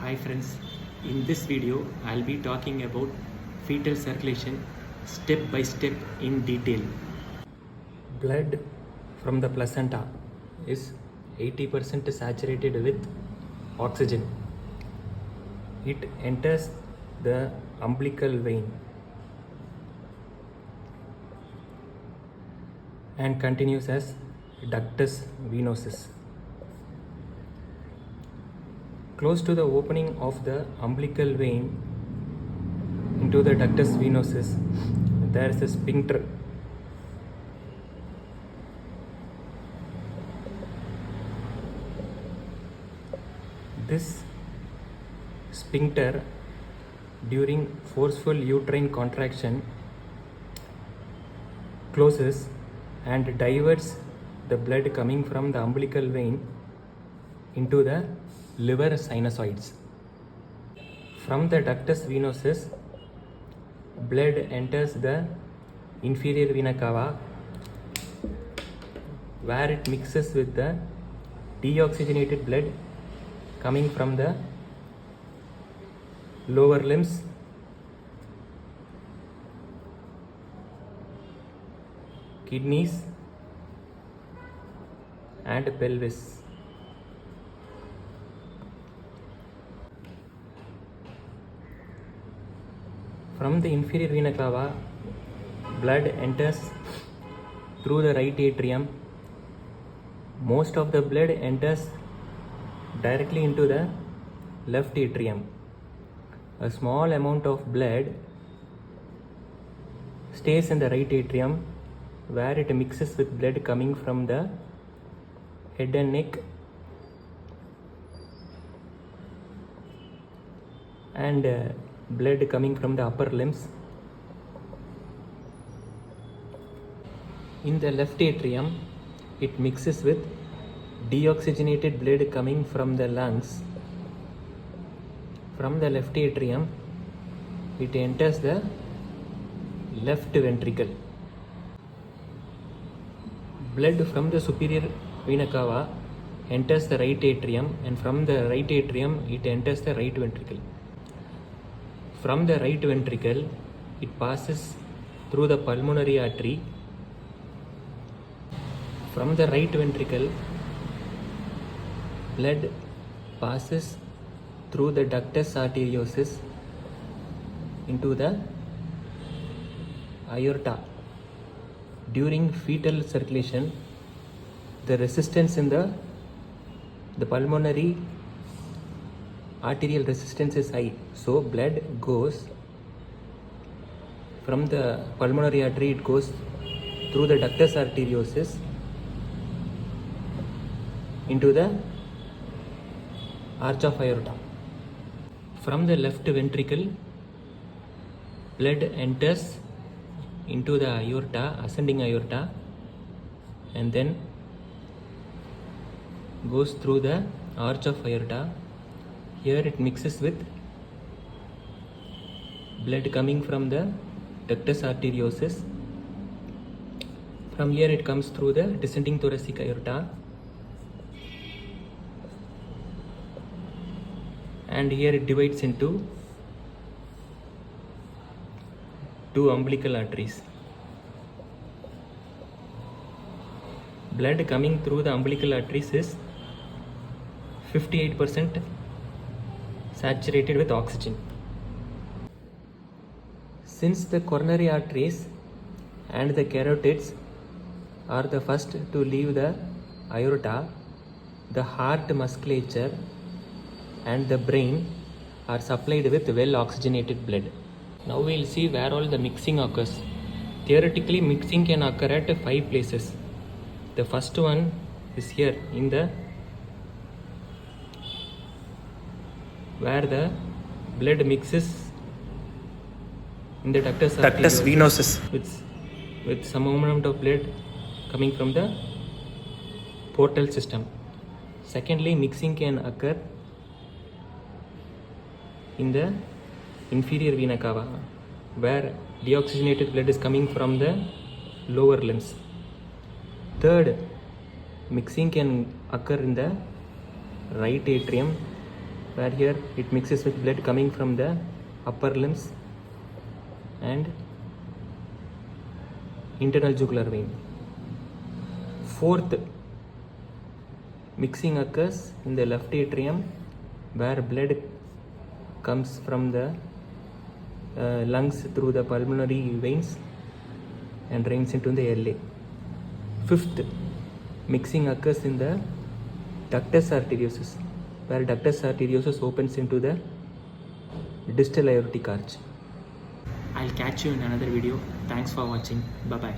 Hi friends, in this video I'll be talking about fetal circulation step by step in detail. Blood from the placenta is 80% saturated with oxygen. It enters the umbilical vein and continues as ductus venosus. Close to the opening of the umbilical vein into the ductus venosus, there is a sphincter. This sphincter, during forceful uterine contraction, closes and diverts the blood coming from the umbilical vein into the liver sinusoids. From the ductus venosus, blood enters the inferior vena cava, where it mixes with the deoxygenated blood coming from the lower limbs, kidneys and pelvis. From the inferior vena cava, blood enters through the right atrium. Most of the blood enters directly into the left atrium. A small amount of blood stays in the right atrium, where it mixes with blood coming from the head and neck and blood coming from the upper limbs. In the left atrium, it mixes with deoxygenated blood coming from the lungs. From the left atrium, it enters the left ventricle. Blood from the superior vena cava enters the right atrium, and from the right atrium, it enters the right ventricle. From the right ventricle, it passes through the pulmonary artery. From the right ventricle, blood passes through the ductus arteriosus into the aorta. During fetal circulation, the resistance in the pulmonary arterial resistance is high, so blood goes from the pulmonary artery, it goes through the ductus arteriosus into the arch of aorta. From the left ventricle, blood enters into the aorta, ascending aorta, and then goes through the arch of aorta. Here it mixes with blood coming from the ductus arteriosus. From here it comes through the descending thoracic aorta, and here it divides into two umbilical arteries. Blood coming through the umbilical arteries is 58% saturated with oxygen. Since the coronary arteries and the carotids are the first to leave the aorta, the heart musculature and the brain are supplied with well oxygenated blood. Now we will see where all the mixing occurs. Theoretically, mixing can occur at 5 places. The first one is here in the where the blood mixes in the ductus venosus with some amount of blood coming from the portal system. Secondly, mixing can occur in the inferior vena cava, where deoxygenated blood is coming from the lower limbs. Third, mixing can occur in the right atrium where here it mixes with blood coming from the upper limbs and internal jugular vein. Fourth, mixing occurs in the left atrium where blood comes from the lungs through the pulmonary veins and drains into the LA. Fifth, mixing occurs in the ductus arteriosus where ductus arteriosus opens into the distal aortic arch. I'll catch you in another video. Thanks for watching. Bye bye.